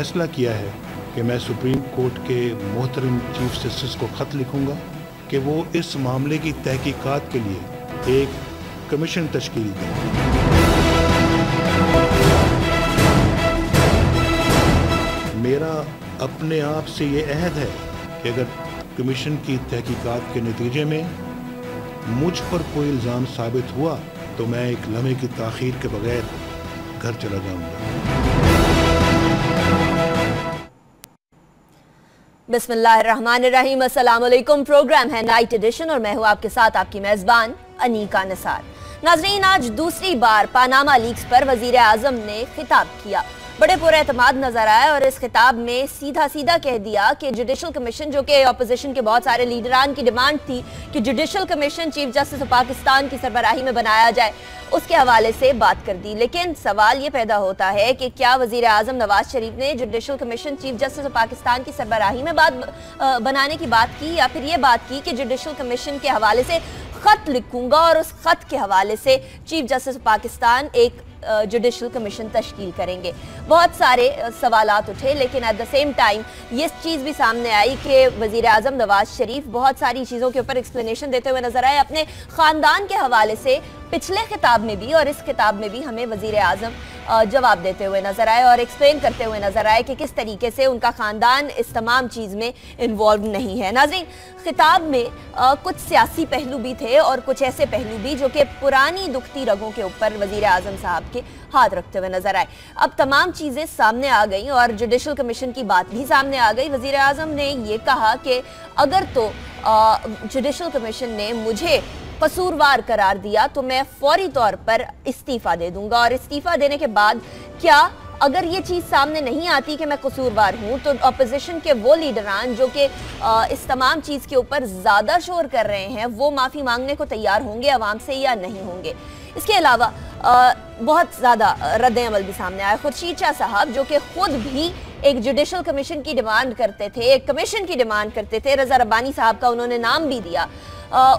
फैसला किया है कि मैं सुप्रीम कोर्ट के मोहतरम चीफ जस्टिस को ख़त लिखूंगा कि वो इस मामले की तहकीकात के लिए एक कमीशन तश्कील दें। मेरा अपने आप से ये अहद है कि अगर कमीशन की तहकीकात के नतीजे में मुझ पर कोई इल्ज़ाम साबित हुआ तो मैं एक लम्हे की ताख़ीर के बगैर घर चला जाऊंगा। बिस्मिल्लाहिर्रहमानिर्रहीम, अस्सलाम वालेकुम। प्रोग्राम है नाइट एडिशन और मैं हूं आपके साथ आपकी मेजबान अनीका निसार। नाजरीन, आज दूसरी बार पानामा लीक्स पर वजीर आजम ने खिताब किया। बड़े पुरएतमाद नजर आए और इस खिताब में सीधा सीधा कह दिया कि जुडिशल कमीशन, जो कि अपोजिशन के बहुत सारे लीडरान की डिमांड थी कि judicial commission chief justice of Pakistan की सरबराही में बनाया जाए, उसके हवाले से बात कर दी। लेकिन सवाल ये पैदा होता है कि क्या वजीर आजम नवाज शरीफ ने judicial commission chief justice of Pakistan की सरबराही में बनाने की बात की, या फिर ये बात की कि जुडिशल कमीशन के हवाले से खत लिखूंगा और उस खत के हवाले से चीफ जस्टिस ऑफ पाकिस्तान एक जुडिशल कमीशन तश्कील करेंगे। बहुत सारे सवालात उठे, लेकिन एट द सेम टाइम ये चीज़ भी सामने आई कि वज़ीर आज़म नवाज शरीफ बहुत सारी चीज़ों के ऊपर एक्सप्लेनेशन देते हुए नजर आए अपने ख़ानदान के हवाले से। पिछले खिताब में भी और इस खिताब में भी हमें वज़ीर आज़म जवाब देते हुए नजर आए और एक्सप्लेन करते हुए नजर आए कि किस तरीके से उनका ख़ानदान इस तमाम चीज़ में इन्वॉल्व नहीं है। नाज़रीन, खिताब में कुछ सियासी पहलू भी थे और कुछ ऐसे पहलू भी जो कि पुरानी दुखती रगों के ऊपर वज़ीर आज़म साहब के हाथ रखते हुए नजर आए। अब तमाम चीज़ें सामने आ गई और जुडिशल कमीशन की बात भी सामने आ गई। वज़ीर आज़म ने ये कहा कि अगर तो जुडिशल कमीशन ने मुझे कसूरवार करार दिया तो मैं फौरी तौर पर इस्तीफा दे दूंगा, और इस्तीफा देने के बाद क्या अगर ये चीज़ सामने नहीं आती कि मैं कसूरवार हूँ तो अपोजिशन के वो लीडरान जो कि इस तमाम चीज़ के ऊपर ज़्यादा शोर कर रहे हैं वो माफ़ी मांगने को तैयार होंगे अवाम से या नहीं होंगे। इसके अलावा बहुत ज़्यादा रद्द अमल भी सामने आया। खुर्शीद शाह साहब जो कि खुद भी एक जुडिशल कमीशन की डिमांड करते थे, एक कमीशन की डिमांड करते थे, रज़ा रब्बानी साहब का उन्होंने नाम भी दिया।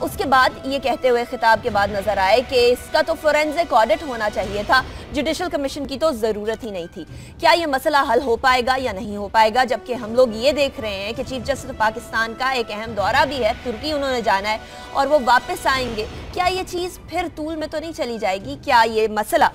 उसके बाद ये कहते हुए खिताब के बाद नजर आए कि इसका तो फोरेंसिक ऑडिट होना चाहिए था, जुडिशल कमीशन की तो ज़रूरत ही नहीं थी। क्या ये मसला हल हो पाएगा या नहीं हो पाएगा, जबकि हम लोग ये देख रहे हैं कि चीफ जस्टिस पाकिस्तान का एक अहम दौरा भी है, तुर्की उन्होंने जाना है और वो वापस आएंगे। क्या ये चीज़ फिर तूल में तो नहीं चली जाएगी? क्या ये मसला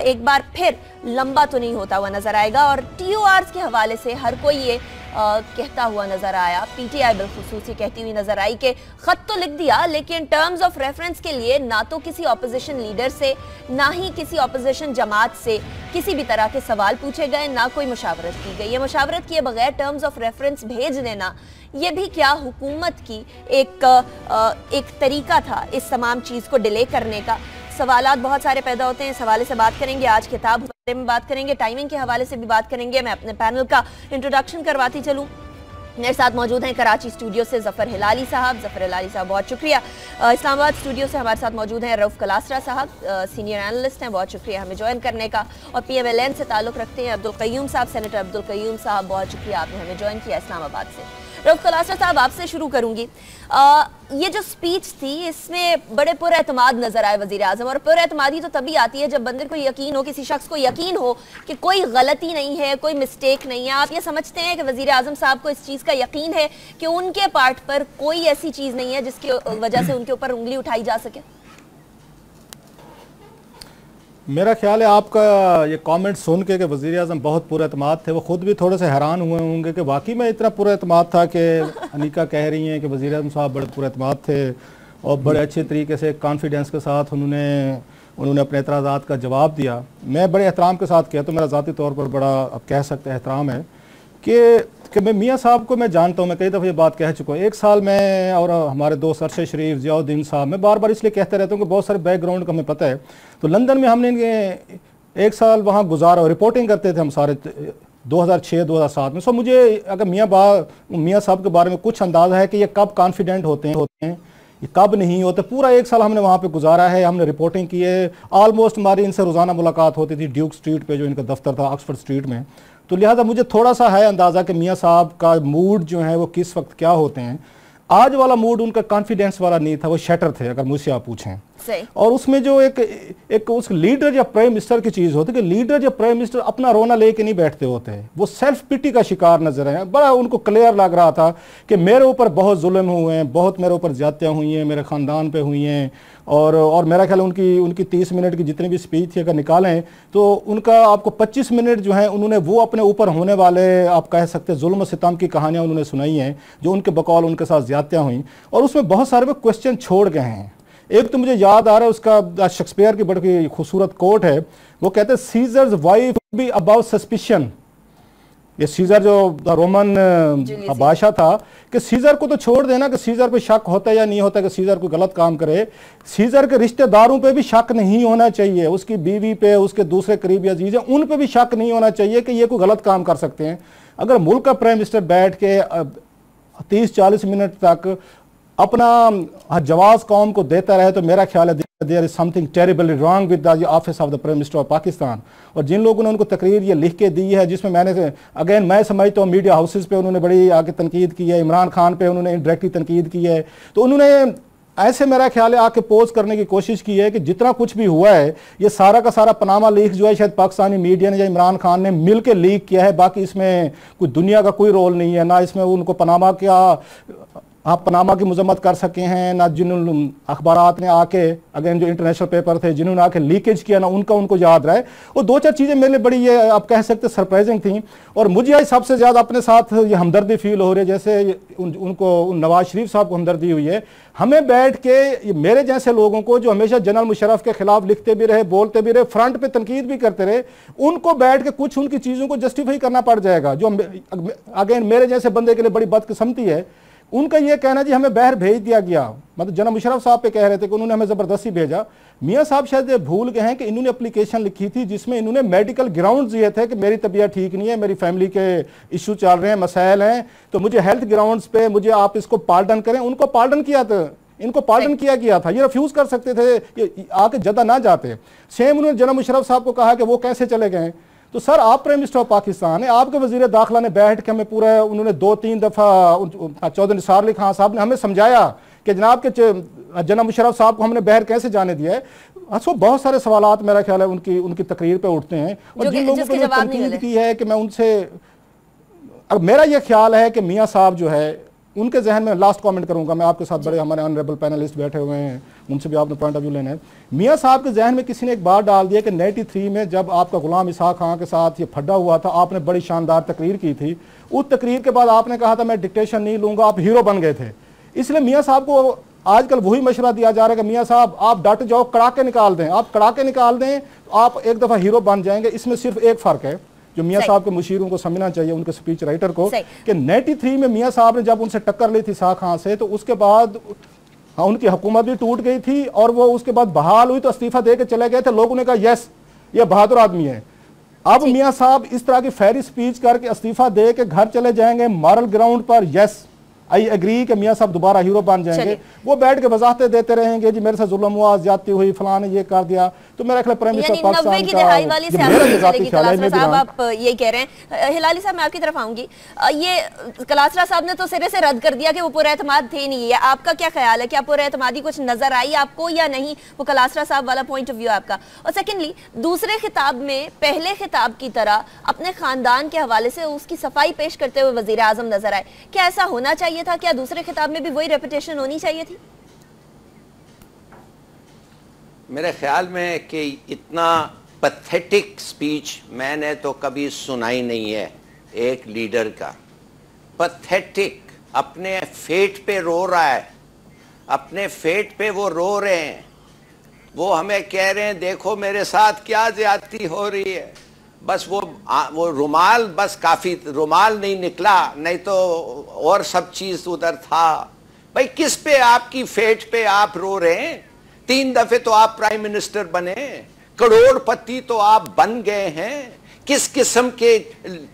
एक बार फिर लंबा तो नहीं होता हुआ नजर आएगा? और TORs के हवाले से हर कोई ये कहता हुआ नजर आया, PTI बिलखुसूस ये कहती हुई नजर आई कि खत तो लिख दिया लेकिन टर्म्स ऑफ रेफरेंस के लिए ना तो किसी ऑपोजिशन लीडर से ना ही किसी ऑपोजिशन जमात से किसी भी तरह के सवाल पूछे गए, ना कोई मुशावरत की गई। ये मुशावरत किए बगैर टर्म्स ऑफ रेफरेंस भेज देना, ये भी क्या हुकूमत की एक तरीका था इस तमाम चीज़ को डिले करने का? सवालात बहुत सारे पैदा होते हैं। इस हवाले से बात करेंगे, आज किताब में बात करेंगे, टाइमिंग के हवाले से भी बात करेंगे। मैं अपने पैनल का इंट्रोडक्शन करवाती चलूँ। मेरे साथ मौजूद हैं कराची स्टूडियो से ज़फ़र हिलाली साहब। ज़फ़र हिलाली साहब बहुत शुक्रिया। इस्लामाबाद स्टूडियो से हमारे साथ मौजूद हैं रऊफ़ कलासरा साहब, सीनियर एनालिस्ट हैं, बहुत शुक्रिया हमें ज्वाइन करने का। और PMLN से ताल्लुक़ रखते हैं अब्दुल क़य्यूम साहब, सेनेटर अब्दुल क़य्यूम साहब, बहुत शुक्रिया आपने हमें ज्वाइन किया इस्लामाबाद से। रऊफ़ कलासरा साहब, आपसे शुरू करूंगी। ये जो स्पीच थी इसमें बड़े पुरएतमाद नजर आए वज़ीर आज़म, और पुरएतमादी तो तभी आती है जब बंदे को यकीन हो, किसी शख्स को यकीन हो कि कोई गलती नहीं है, कोई मिस्टेक नहीं है। आप ये समझते हैं कि वज़ीर आज़म साहब को इस चीज़ का यकीन है कि उनके पार्ट पर कोई ऐसी चीज़ नहीं है जिसकी वजह से उनके ऊपर उंगली उठाई जा सके? मेरा ख्याल है आपका ये कमेंट सुन के कि वज़ीर आज़म बहुत पुरएतमाद थे, वो ख़ुद भी थोड़े से हैरान हुए होंगे कि वाकई में इतना पुरएतमाद था कि अनीका कह रही हैं कि वज़ीर आज़म साहब बड़े पुरएतमाद थे और बड़े अच्छे तरीके से कॉन्फिडेंस के साथ उन्होंने अपने एतराज़ात का जवाब दिया। मैं बड़े एहतराम के साथ किया, तो मेरा ज़ाती तौर पर बड़ा अब कह सकते हैं एहतराम है कि मैं मियाँ साहब को मैं जानता हूँ, मैं कई दफ़ा ये बात कह चुका हूँ। एक साल मैं और हमारे दोस्त अरशद शरीफ, ज़ियाउद्दीन साहब, मैं बार बार इसलिए कहते रहता हूँ कि बहुत सारे बैकग्राउंड का हमें पता है। तो लंदन में हमने एक साल वहाँ गुजारा, रिपोर्टिंग करते थे हम सारे 2006-2007 में। सो मुझे अगर मियाँ साहब के बारे में कुछ अंदाज़ा है कि ये कब कॉन्फिडेंट होते हैं ये कब नहीं होते। पूरा एक साल हमने वहाँ पे गुजारा है, हमने रिपोर्टिंग की है। ऑलमोस्ट हमारी इनसे रोज़ाना मुलाकात होती थी ड्यूक स्ट्रीट पे जो इनका दफ्तर था ऑक्सफोर्ड स्ट्रीट में। तो लिहाजा मुझे थोड़ा सा है अंदाज़ा कि मियाँ साहब का मूड जो है वो किस वक्त क्या होते हैं। आज वाला मूड उनका कॉन्फिडेंस वाला नहीं था, वो शटर थे अगर मुझसे आप पूछें। और उसमें जो एक उस लीडर या प्राइम मिनिस्टर की चीज होती है कि लीडर या प्राइम मिनिस्टर अपना रोना लेके नहीं बैठते होते हैं, वो सेल्फ पिटी का शिकार नजर आए। बड़ा उनको क्लियर लग रहा था कि मेरे ऊपर बहुत जुल्म हुए हैं, बहुत मेरे ऊपर ज्यादतियां हुई हैं, मेरे खानदान पे हुई हैं। और मेरा ख्याल उनकी 30 मिनट की जितनी भी स्पीच थी अगर निकालें तो उनका आपको 25 मिनट जो है उन्होंने वो अपने ऊपर होने वाले आप कह सकते हैं जुल्म सितम की कहानियां उन्होंने सुनाई हैं जो उनके बकौल उनके साथ ज्यादतियां हुई, और उसमें बहुत सारे वो क्वेश्चन छोड़ गए हैं। एक तो मुझे याद आ रहा है उसका शेक्सपियर की बड़ी खूबसूरत कोट है, वो कहते हैं seizures wife be about suspicion. ये सीजर जो रोमन बादशाह था कि सीजर को तो छोड़ देना कि सीजर पे शक होता है या नहीं होता कि सीजर कोई गलत काम करे, सीजर के रिश्तेदारों पे भी शक नहीं होना चाहिए, उसकी बीवी पे, उसके दूसरे करीबी अजीज हैं उन पे भी शक नहीं होना चाहिए कि ये कोई गलत काम कर सकते हैं। अगर मुल्क का प्राइम मिनिस्टर बैठ के 30-40 मिनट तक अपना जवाब कौम को देता रहे तो मेरा ख्याल है there is something terribly wrong with the office of the prime minister of Pakistan. और जिन लोगों ने उनको तकरीर ये लिख के दी है जिसमें मैं समझता हूँ मीडिया हाउसेस पे उन्होंने बड़ी आके तनकीद की है, इमरान खान पे उन्होंने इंडायरेक्टली तनकीद की है, तो उन्होंने ऐसे मेरा ख्याल है आके पोज करने की कोशिश की है कि जितना कुछ भी हुआ है ये सारा का सारा पनामा लीक जो है शायद पाकिस्तानी मीडिया ने या इमरान खान ने मिल के लीक किया है, बाकी इसमें कोई दुनिया का कोई रोल नहीं है, ना इसमें उनको पनामा आप पनामा की मजम्मत कर सके हैं, ना जिन अखबारात ने आके अगेन जो इंटरनेशनल पेपर थे जिन्होंने आके लीकेज किया ना उनको याद रहे। वो 2-4 चीज़ें मेरे लिए बड़ी ये आप कह सकते सरप्राइजिंग थी, और मुझे आज सबसे ज़्यादा अपने साथ ये हमदर्दी फील हो रही है, जैसे उनको नवाज शरीफ साहब को हमदर्दी हुई है। हमें बैठ के मेरे जैसे लोगों को जो हमेशा जनरल मुशर्रफ के खिलाफ लिखते भी रहे, बोलते भी रहे, फ्रंट पे तनकीद भी करते रहे, उनको बैठ के कुछ उनकी चीज़ों को जस्टिफाई करना पड़ जाएगा, जो अगेन मेरे जैसे बंदे के लिए बड़ी बदकिस्मती है। उनका यह कहना जी हमें बाहर भेज दिया गया, मतलब जनरल मुशर्रफ साहब पे कह रहे थे कि उन्होंने हमें ज़बरदस्ती भेजा। मियाँ साहब शायद ये भूल गए हैं कि इन्होंने एप्लीकेशन लिखी थी जिसमें इन्होंने मेडिकल ग्राउंड्स दिए थे कि मेरी तबीयत ठीक नहीं है, मेरी फैमिली के इशू चल रहे हैं, मसाइल हैं, तो मुझे हेल्थ ग्राउंड्स पे मुझे आप इसको पार्डन करें। उनको पार्डन किया था, इनको पार्डन किया गया था, ये रिफ्यूज कर सकते थे, ये आके जदा ना जाते। सेम उन्होंने जनरल मुशर्रफ साहब को कहा कि वो कैसे चले गए। तो सर आप प्राइम मिनिस्टर ऑफ पाकिस्तान है, आपके वजीर दाखिला ने बैठ के हमें पूरा उन्होंने 2-3 दफ़ा चौधरी निसार अली खान साहब ने हमें समझाया कि जनाब के जनरल मुशर्रफ साहब को हमने बाहर कैसे जाने दिया है। अच्छा बहुत सारे सवालात मेरा ख्याल है उनकी तकरीर पे उठते हैं, और जिन लोगों को तनकीद की है कि मैं उनसे, अब मेरा यह ख्याल है कि मियाँ साहब जो है उनके जहन में, लास्ट कमेंट करूंगा मैं, आपके साथ बड़े हमारे ऑनरेबल पैनलिस्ट बैठे हुए हैं, उनसे भी आपने पॉइंट ऑफ व्यू लेना है। मियाँ साहब के जहन में किसी ने एक बात डाल दिया कि 93 में जब आपका गुलाम इसहाक खां के साथ ये फड्डा हुआ था, आपने बड़ी शानदार तकरीर की थी, उस तकरीर के बाद आपने कहा था मैं डिक्टेशन नहीं लूंगा, आप हीरो बन गए थे। इसलिए मियाँ साहब को आजकल वही मशवरा दिया जा रहा है कि मियाँ साहब आप डट जाओ, कड़ाके निकाल दें, आप कड़ाके निकाल दें तो आप एक दफ़ा हीरो बन जाएंगे। इसमें सिर्फ एक फ़र्क है जो मियाँ साहब के मुशीरों को समझना चाहिए, उनके स्पीच राइटर को, कि 93 में मियाँ साहब ने जब उनसे टक्कर ली थी इसहाक खां से, तो उसके बाद उनकी हुकूमत भी टूट गई थी और वो उसके बाद बहाल हुई तो इस्तीफा दे के चले गए थे। लोगों ने कहा यस ये बहादुर आदमी है। अब मियाँ साहब इस तरह की फेरी स्पीच करके इस्तीफा दे के घर चले जाएंगे मॉरल ग्राउंड पर, यस आई एग्री कि मियाँ साहब दोबारा हीरो बन जाएंगे। वो बैठ के वजाहतें देते रहेंगे जी मेरे साथ जुल्म हुआ, ज्यादती हुई, फलां ने ये कर दिया। तो मेरा ख्याल प्राइम मिनिस्टर पाकिस्तान साहब आप ये कह रहे हैं। हिलाली साहब मैं आपकी तरफ आऊंगी, ये कलासरा साहब ने तो सिरे से रद्द कर दिया कि वो पुरएतमाद थे नहीं है, आपका क्या ख्याल है, क्या पुरएतमादी कुछ नजर आई आपको या नहीं, वो कलासरा साहब वाला पॉइंट ऑफ व्यू आपका। और सेकेंडली दूसरे खिताब में पहले खिताब की तरह अपने खानदान के हवाले से उसकी सफाई पेश करते हुए वजीर आजम नजर आए, क्या ऐसा होना चाहिए था, क्या दूसरे खिताब में भी वही रेपुटेशन होनी चाहिए थी? मेरे ख्याल में कि इतना पैथेटिक स्पीच मैंने तो कभी सुनाई नहीं है एक लीडर का। पैथेटिक, अपने फेट पे रो रहा है, अपने फेट पे वो रो रहे हैं, वो हमें कह रहे हैं देखो मेरे साथ क्या ज्यादती हो रही है। बस वो रुमाल, बस काफ़ी रुमाल नहीं निकला, नहीं तो और सब चीज़ उधर था। भाई किस पे, आपकी फेट पे आप रो रहे हैं? 3 दफ़े तो आप प्राइम मिनिस्टर बने, करोड़पति तो आप बन गए हैं। किस किस्म के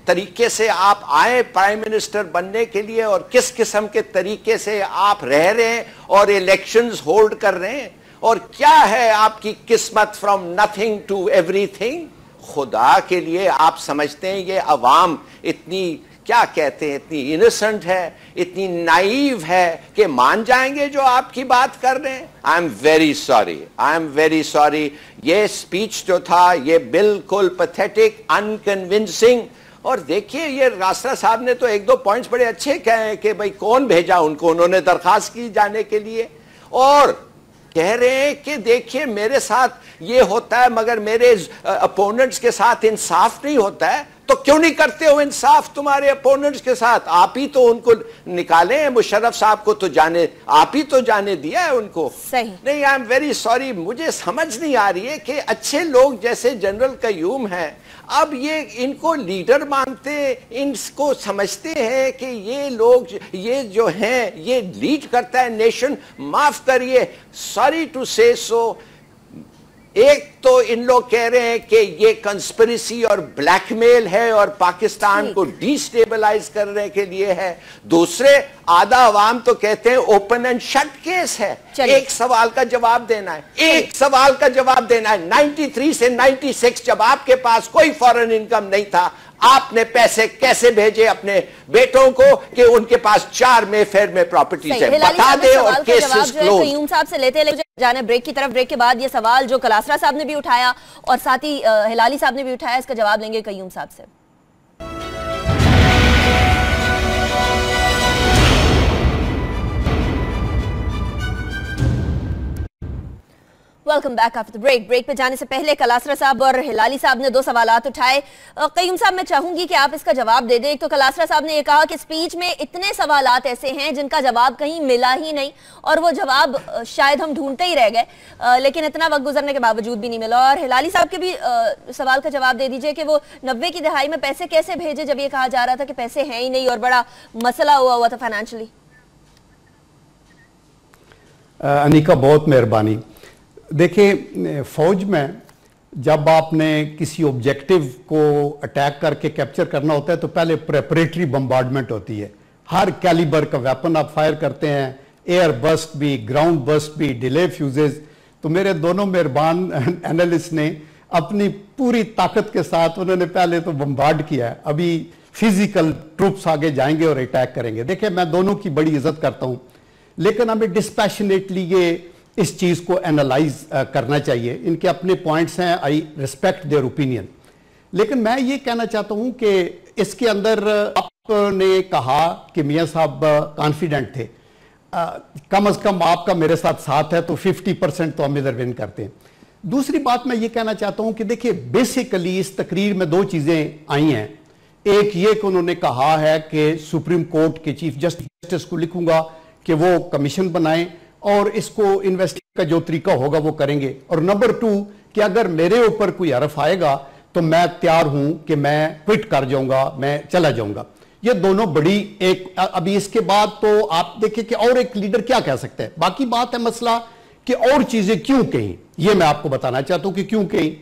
तरीके से आप आए प्राइम मिनिस्टर बनने के लिए और किस किस्म के तरीके से आप रह रहे हैं और इलेक्शंस होल्ड कर रहे हैं, और क्या है आपकी किस्मत फ्रॉम नथिंग टू एवरीथिंग। खुदा के लिए आप समझते हैं ये अवाम इतनी क्या कहते हैं, इतनी इनोसेंट है, इतनी नाइव है कि मान जाएंगे जो आपकी बात कर रहे हैं। I am very sorry, I am very sorry. ये स्पीच जो था ये बिल्कुल पैथेटिक, अनकन्विंसिंग। और देखिए ये रास्ता साहब ने तो एक दो पॉइंट्स बड़े अच्छे कहे कि भाई कौन भेजा उनको, उन्होंने दरखास्त की जाने के लिए, और कह रहे हैं कि देखिए मेरे साथ ये होता है मगर मेरे अपोनेंट्स के साथ इंसाफ नहीं होता है। तो क्यों नहीं करते हो इंसाफ तुम्हारे अपोनेंट्स के साथ? आप ही तो उनको निकाले हैं, मुशर्रफ साहब को तो जाने, आप ही तो जाने दिया है उनको। सही नहीं, आई एम वेरी सॉरी, मुझे समझ नहीं आ रही है कि अच्छे लोग जैसे जनरल कयूम हैं, अब ये इनको लीडर मानते, इनको समझते हैं कि ये लोग, ये जो हैं ये लीड करता है नेशन। माफ करिए, सॉरी टू से सो, एक तो इन लोग कह रहे हैं कि ये कंस्पिरेसी और ब्लैकमेल है और पाकिस्तान को डिस्टेबलाइज करने के लिए है। दूसरे आधा अवाम तो कहते हैं ओपन एंड शट केस है। एक सवाल का जवाब देना है, एक सवाल का जवाब देना है। 93 से 96 जब आपके पास कोई फॉरेन इनकम नहीं था, आपने पैसे कैसे भेजे अपने बेटों को कि उनके पास 4 मेफेयर में प्रॉपर्टीज है? बता दे और केसेस क्लोज। कयूम साहब से लेते जाने ब्रेक की तरफ। ब्रेक के बाद ये सवाल जो कलासरा साहब ने भी उठाया और साथ ही हिलाली साहब ने भी उठाया, इसका जवाब लेंगे कयूम साहब से। Welcome back after break. Break पे जाने से पहले कलासरा साहब और हिलाली साहब ने 2 सवालात उठाए। कयूम साहब, मैं चाहूंगी कि आप इसका जवाब दे दें। एक तो कलासरा साहब ने ये कहा कि स्पीच में इतने सवालात ऐसे हैं जिनका जवाब कहीं मिला ही नहीं और वो जवाब शायद हम ढूंढते ही रह गए, लेकिन इतना वक्त गुजरने के बावजूद भी नहीं मिला। और हिलाली साहब के भी सवाल का जवाब दे दीजिए कि वो 90 की दहाई में पैसे कैसे भेजे जब ये कहा जा रहा था कि पैसे हैं ही नहीं और बड़ा मसला हुआ था फाइनेंशियली। अनिका, बहुत मेहरबानी। देखिए, फौज में जब आपने किसी ऑब्जेक्टिव को अटैक करके कैप्चर करना होता है तो पहले प्रेपरेटरी बम्बार्डमेंट होती है। हर कैलिबर का वेपन आप फायर करते हैं, एयर बस्ट भी, ग्राउंड बस्ट भी, डिले फ्यूजेस। तो मेरे दोनों मेहरबान एनालिस्ट ने अपनी पूरी ताकत के साथ उन्होंने पहले तो बम्बार्ड किया है, अभी फिजिकल ट्रूप्स आगे जाएंगे और अटैक करेंगे। देखिए, मैं दोनों की बड़ी इज्जत करता हूं, लेकिन हमें डिस्पैशनेटली ये इस चीज को एनालाइज करना चाहिए। इनके अपने पॉइंट्स हैं, आई रिस्पेक्ट देयर ओपिनियन, लेकिन मैं ये कहना चाहता हूं कि इसके अंदर आपने कहा कि मियां साहब कॉन्फिडेंट थे, कम से कम आपका मेरे साथ है तो 50% तो हम इधर विन करते हैं। दूसरी बात मैं ये कहना चाहता हूं कि देखिए, बेसिकली इस तकरीर में 2 चीजें आई हैं। एक ये कि उन्होंने कहा है कि सुप्रीम कोर्ट के चीफ जस्टिस को लिखूंगा कि वो कमीशन बनाएं और इसको इन्वेस्टिगेट का जो तरीका होगा वो करेंगे। और नंबर 2 कि अगर मेरे ऊपर कोई हरफ आएगा तो मैं तैयार हूं कि मैं क्विट कर जाऊंगा, मैं चला जाऊंगा। ये दोनों बड़ी एक, अभी इसके बाद तो आप देखिए कि और एक लीडर क्या कह सकते हैं। बाकी बात है मसला कि और चीजें क्यों कहीं, ये मैं आपको बताना चाहता हूं कि क्यों कहीं।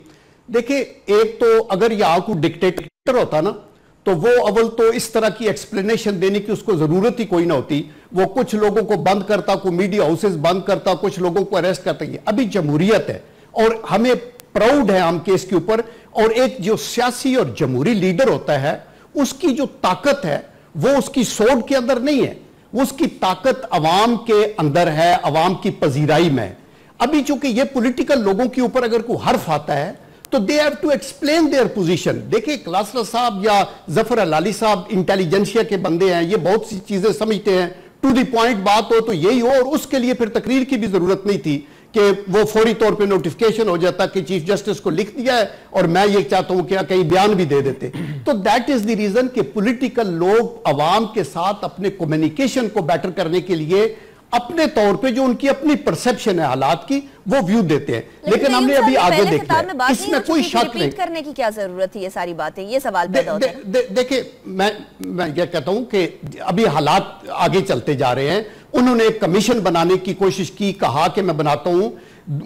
देखिए, एक तो अगर यहां को डिक्टेटर होता ना तो वो अव्वल तो इस तरह की एक्सप्लेनेशन देने की उसको जरूरत ही कोई ना होती। वो कुछ लोगों को बंद करता, कोई मीडिया हाउसेस बंद करता, कुछ लोगों को अरेस्ट करता। अभी जमहूरियत है और हमें प्राउड है हम केस के ऊपर। और एक जो सियासी और जमहूरी लीडर होता है उसकी जो ताकत है वो उसकी सोड के अंदर नहीं है, उसकी ताकत अवाम के अंदर है, अवाम की पजीराई में। अभी चूंकि ये पॉलिटिकल लोगों के ऊपर अगर कोई हर्फ आता है तो they have to explain their position. देखिए, कलासरा साहब या जफर अलाली साहब इंटेलिजेंसिया के बंदे हैं, ये बहुत सी चीजें समझते हैं। टू द पॉइंट बात हो तो यही हो, और उसके लिए फिर तकरीर की भी जरूरत नहीं थी कि वो फौरी तौर पे नोटिफिकेशन हो जाता कि चीफ जस्टिस को लिख दिया है और मैं ये चाहता हूं कि कहीं बयान भी दे देते। तो दैट इज द रीजन कि पॉलिटिकल लोग अवाम के साथ अपने कम्युनिकेशन को बेटर करने के लिए अपने तौर पे जो उनकी अपनी परसेप्शन है हालात की वो व्यू देते हैं। लेकिन हमने अभी आगे देखा है, इसमें कोई शक नहीं करने की क्या जरूरत है। ये सारी बातें, ये सवाल पैदा होता है। देखिए, मैं ये कहता हूं कि अभी हालात आगे चलते जा रहे हैं। उन्होंने एक कमीशन बनाने की कोशिश की, कहा कि मैं बनाता हूं।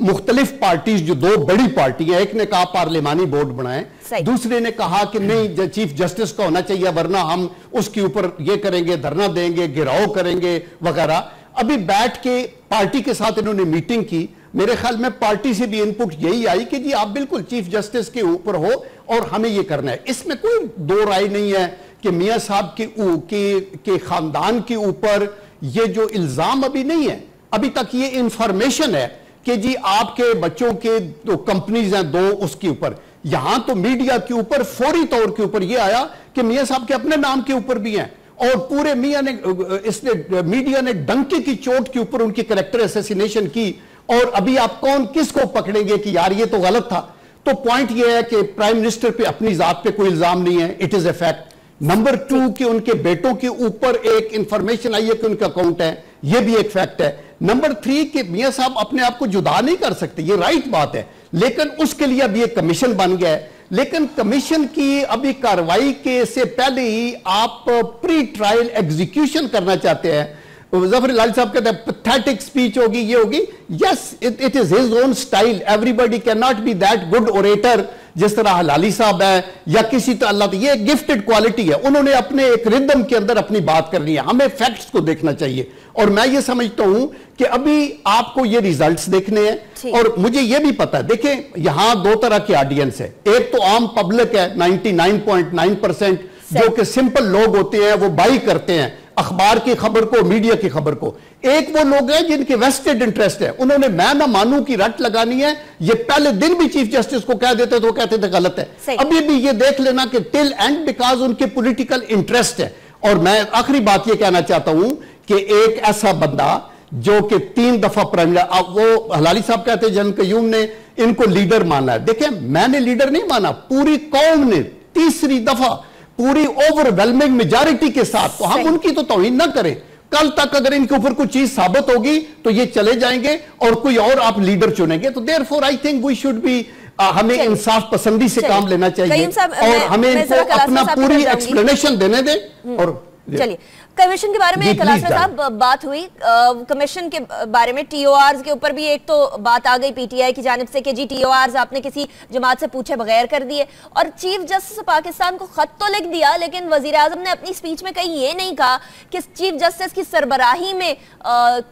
मुख्तलिफ पार्टीज जो 2 बड़ी पार्टी है, एक ने कहा पार्लिमानी बोर्ड बनाएं, दूसरे ने कहा कि नहीं चीफ जस्टिस का होना चाहिए वरना हम उसके ऊपर ये करेंगे, धरना देंगे, घेराव करेंगे वगैरह। अभी बैठ के पार्टी के साथ इन्होंने मीटिंग की। मेरे ख्याल में पार्टी से भी इनपुट यही आई कि जी आप बिल्कुल चीफ जस्टिस के ऊपर हो और हमें ये करना है। इसमें कोई 2 राय नहीं है कि मियां साहब के खानदान के ऊपर ये जो इल्जाम अभी नहीं है, अभी तक ये इंफॉर्मेशन है कि जी आपके बच्चों के दो कंपनीज हैं, दो उसके ऊपर। यहां तो मीडिया के ऊपर फौरी तौर के ऊपर ये आया कि मियां साहब के अपने नाम के ऊपर भी हैं, और पूरे मीडिया ने डंके की चोट के ऊपर उनकी कैरेक्टर असैसिनेशन की। और अभी आप कौन किसको पकड़ेंगे कि यार ये तो गलत था। तो पॉइंट ये है कि प्राइम मिनिस्टर पे अपनी जात पे कोई इल्जाम नहीं है, it is a fact. Number 2 कि उनके बेटों के ऊपर एक इंफॉर्मेशन आई है कि उनका अकाउंट है, यह भी एक फैक्ट है। नंबर 3 कि मियां साहब अपने आप को जुदा नहीं कर सकते, ये राइट बात है, लेकिन उसके लिए अभी एक कमीशन बन गया है। लेकिन कमीशन की अभी कार्रवाई के से पहले ही आप प्री ट्रायल एग्जीक्यूशन करना चाहते हैं। जफर लाल साहब कहते हैं पैथेटिक स्पीच होगी, ये होगी। Yes, it is his own style, everybody can not be that good orator जिस तरह हलाली साहब है या किसी तरह अल्लाह, ये गिफ्टेड क्वालिटी है, उन्होंने अपने एक रिदम के अंदर अपनी बात करनी है। हमें फैक्ट्स को देखना चाहिए, और मैं ये समझता हूं कि अभी आपको ये रिजल्ट्स देखने हैं। और मुझे ये भी पता है, देखें यहां दो तरह के ऑडियंस है, एक तो आम पब्लिक है 99.9% जो कि सिंपल लोग होते हैं, वो बाई करते हैं अखबार की खबर को, मीडिया की खबर को। एक वो लोग हैं जिनके वेस्टेड इंटरेस्ट है, उन्होंने मैं ना मानूं की रट लगानी है। ये पहले दिन भी चीफ जस्टिस को कह देते तो वो कहते थे गलत है, अभी भी ये देख लेना कि टिल एंड बिकॉज उनके पॉलिटिकल इंटरेस्ट है। और मैं आखिरी बात ये कहना चाहता हूं कि एक ऐसा बंदा जो कि 3 दफा प्राइम, वो हलाली साहब कहते हैं जनरल कयूम ने इनको लीडर माना है। देखिए मैंने लीडर नहीं माना, पूरी कौम ने तीसरी दफा पूरी ओवरवेलमिंग मेजॉरिटी के साथ, तो हम उनकी तो तौहीन ना करें। कल तक अगर इनके ऊपर कुछ चीज साबित होगी तो ये चले जाएंगे और कोई और आप लीडर चुनेंगे। तो therefore I think we should be, हमें इंसाफ पसंदी से काम लेना चाहिए और हमें इनको अपना पूरी एक्सप्लेनेशन देने दें। और चलिए कमीशन के बारे में कलासा साहब बात हुई, कमीशन के बारे में टीओआरस के ऊपर भी एक तो बात आ गई पीटीआई की जानिब से कि जी टीओआरस आपने किसी जमात से पूछे बगैर कर दिए, और चीफ जस्टिस पाकिस्तान को खत तो लिख दिया, लेकिन वजीर आजम ने अपनी स्पीच में कहीं ये नहीं कहा कि चीफ जस्टिस की सरबराही में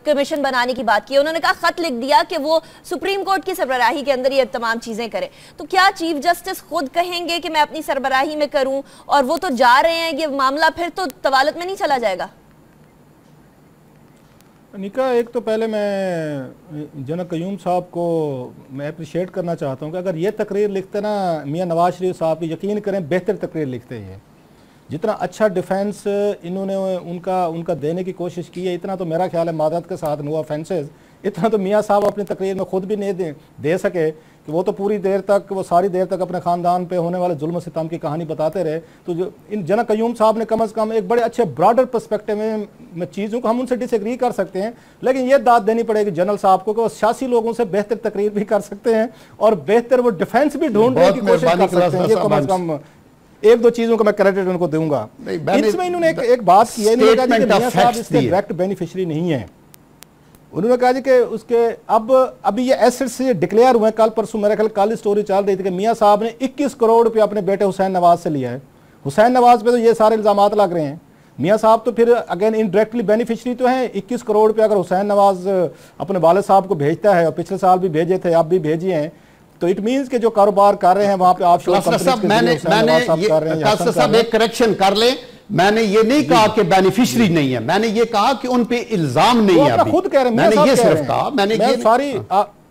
कमीशन बनाने की बात की। उन्होंने कहा खत लिख दिया कि वो सुप्रीम कोर्ट की सरबराही के अंदर ये तमाम चीजें करें। तो क्या चीफ जस्टिस खुद कहेंगे कि मैं अपनी सरबराही में करूं, और वो तो जा रहे हैं, ये मामला फिर तो तवालत में नहीं चला जाएगा? निका, एक तो पहले मैं जनरल कयूम साहब को मैं अप्रिशिएट करना चाहता हूँ कि अगर ये तकरीर लिखते ना मियाँ नवाज शरीफ साहब की, यकीन करें बेहतर तकरीर लिखते हैं। जितना अच्छा डिफेंस इन्होंने उनका देने की कोशिश की है, इतना तो मेरा ख्याल है मादत के साथ नो ऑफेंसेस, इतना तो मियाँ साहब अपनी तकरीर में खुद भी नहीं दे सके कि वो तो पूरी देर तक, वो सारी देर तक अपने ख़ानदान पे होने वाले जुल्म सितम की कहानी बताते रहे। तो जो इन जनरल कयूम साहब ने कम से कम एक बड़े अच्छे ब्रॉडर पर्सपेक्टिव में चीज़ों को हम उनसे डिसएग्री कर सकते हैं, लेकिन ये दाद देनी पड़ेगी जनरल साहब को कि वो सियासी लोगों से बेहतर तकरीर भी कर सकते हैं और बेहतर वो डिफेंस भी ढूंढने की कोशिश कर सकते हैं। ये कम से कम एक दो चीज़ों का मैं क्रेडिट उनको दूंगा। इसमें इन्होंने एक बात की है, इन्होंने कहा कि मियां साहब इसके डायरेक्ट बेनिफिशियरी नहीं है। उन्होंने कहा जी कि उसके अभी ये एसेट्स से डिक्लेयर हुए, कल परसों मेरे ख्याल कल स्टोरी चल रही थी कि मियां साहब ने 21 करोड़ रुपया अपने बेटे हुसैन नवाज से लिया है। हुसैन नवाज पे तो ये सारे इल्जामात लग रहे हैं, मियां साहब तो फिर अगेन इनडायरेक्टली बेनिफिशियरी तो हैं। 21 करोड़ रुपया अगर हुसैन नवाज अपने वालिद साहब को भेजता है, और पिछले साल भी भेजे थे, अब भी भेजिए हैं, तो इट मींस कि जो कारोबार कर रहे हैं वहां पे आप एक करेक्शन कर ले, मैंने ये नहीं कहा कि बेनिफिशियरी नहीं है, मैंने ये कहा कि उन पे इल्जाम नहीं है। अभी खुद कह रहे हैं, मैंने ये सिर्फ कहा, मैंने ये सॉरी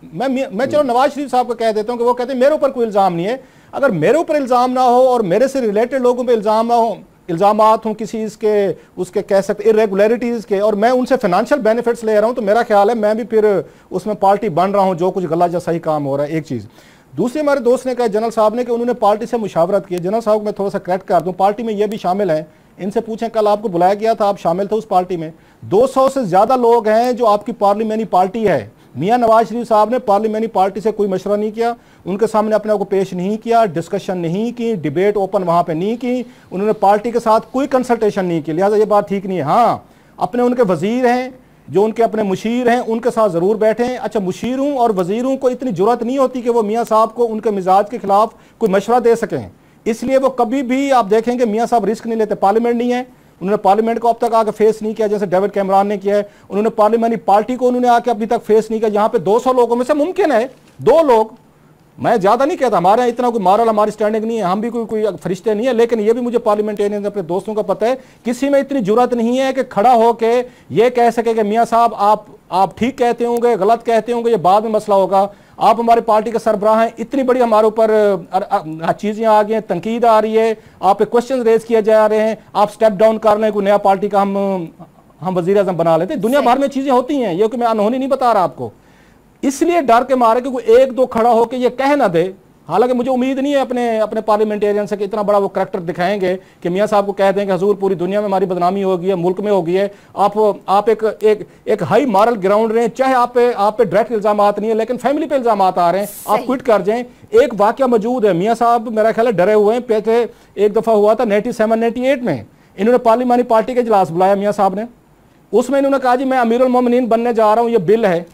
मैं चलो नवाज शरीफ साहब को कह देता हूं कि वो कहते हैं मेरे ऊपर कोई इल्जाम नहीं है। अगर मेरे ऊपर इल्जाम ना हो और मेरे से रिलेटेड लोगों पे इल्जाम ना हो, इल्जामात हों किसी उसके कह सकते इरेगुलरिटीज के, और मैं उनसे फाइनेंशियल बेनिफिट्स ले रहा हूं, तो मेरा ख्याल है मैं भी फिर उसमें पार्टी बन रहा हूं जो कुछ गलत या सही काम हो रहा है। एक चीज। दूसरी, हमारे दोस्त ने कहा जनरल साहब ने कि उन्होंने पार्टी से मुशावरत की। जनरल साहब को मैं थोड़ा सा करेक्ट कर दूं, पार्टी में ये भी शामिल हैं, इनसे पूछें कल आपको बुलाया गया था, आप शामिल थे उस पार्टी में। 200 से ज्यादा लोग हैं जो आपकी पार्लियामेंट्री पार्टी है। मियां नवाज शरीफ साहब ने पार्लियामेंट्री पार्टी से कोई मशवरा नहीं किया, उनके सामने अपने आप को पेश नहीं किया, डिस्कशन नहीं की, डिबेट ओपन वहां पे नहीं की, उन्होंने पार्टी के साथ कोई कंसल्टेशन नहीं की, लिहाजा ये बात ठीक नहीं है। हाँ, अपने उनके वजीर हैं जो उनके अपने मुशीर हैं, उनके साथ जरूर बैठे। अच्छा, मुशीरों और वजीरों को इतनी जरूरत नहीं होती कि वो मियाँ साहब को उनके मिजाज के खिलाफ कोई मशवरा दे सकें, इसलिए वो कभी भी आप देखेंगे मियाँ साहब रिस्क नहीं लेते। पार्लियामेंट नहीं है, उन्होंने पार्लियामेंट को अब तक आके फेस नहीं किया जैसे डेविड कैमरान ने किया है। उन्होंने पार्लियामेंट्री पार्टी को उन्होंने आके अभी तक फेस नहीं किया। यहाँ पे 200 लोगों में से मुमकिन है 2 लोग मैं ज्यादा नहीं कहता, हमारे यहाँ इतना कोई मॉरल हमारी स्टैंडिंग नहीं है, हम भी कोई फरिश्ते नहीं है, लेकिन ये भी मुझे पार्लियामेंटेरियन अपने दोस्तों का पता है, किसी में इतनी जुर्रत नहीं है कि खड़ा होके ये कह सके कि मियाँ साहब आप ठीक कहते होंगे, गलत कहते होंगे, ये बाद में मसला होगा। आप हमारी पार्टी के सरबराह हैं, इतनी बड़ी हमारे ऊपर चीजें आ गई हैं, तनकीद आ रही है, आप पे क्वेश्चन रेज किए जा रहे हैं, आप स्टेप डाउन कर लें, कोई नया पार्टी का हम वजीर आजम बना लेते। दुनिया भर में चीजें होती हैं, ये कि मैं अनहोनी नहीं बता रहा आपको, इसलिए डर के मारे कि कोई एक दो खड़ा होकर ये कह ना दे। हालांकि मुझे उम्मीद नहीं है अपने पार्लियामेंटेरियन से कि इतना बड़ा वो करैक्टर दिखाएंगे कि मियाँ साहब को कह दें कि हजूर पूरी दुनिया में हमारी बदनामी हो गई है, मुल्क में हो गई है, आप एक हाई मॉरल ग्राउंड रहे, चाहे आप पे डायरेक्ट इल्जाम नहीं है लेकिन फैमिली पे इल्जाम आ रहे हैं, आप क्विट कर जाएं। एक वाकया मौजूद है, मियाँ साहब मेरा ख्याल है डरे हुए हैं। पहले एक दफा हुआ था 97-98 में, इन्होंने पार्लियामानी पार्टी का इजलास बुलाया मियाँ साहब ने, उसमें इन्होंने कहा जी मैं अमीरुल मोमिनीन बनने जा रहा हूँ, ये बिल है।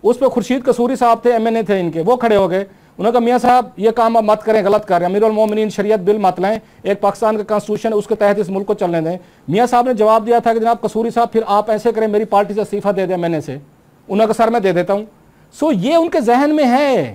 उस पर खुर्शीद कसूरी साहब थे, MNA थे इनके, वो खड़े हो गए, उन्होंने कहा मियाँ साहब ये काम आप मत करें, गलत कर रहे हैं, अमीरुल मोमिनीन शरीयत बिल मत लाएं, एक पाकिस्तान का कॉन्स्टिट्यूशन है उसके तहत इस मुल्क को चलने दें। मियाँ साहब ने जवाब दिया था कि जनाब कसूरी साहब फिर आप ऐसे करें, मेरी पार्टी से इस्तीफा दे दें MNA से, उन्होंने कहा सर मैं दे देता हूँ। सो ये उनके जहन में है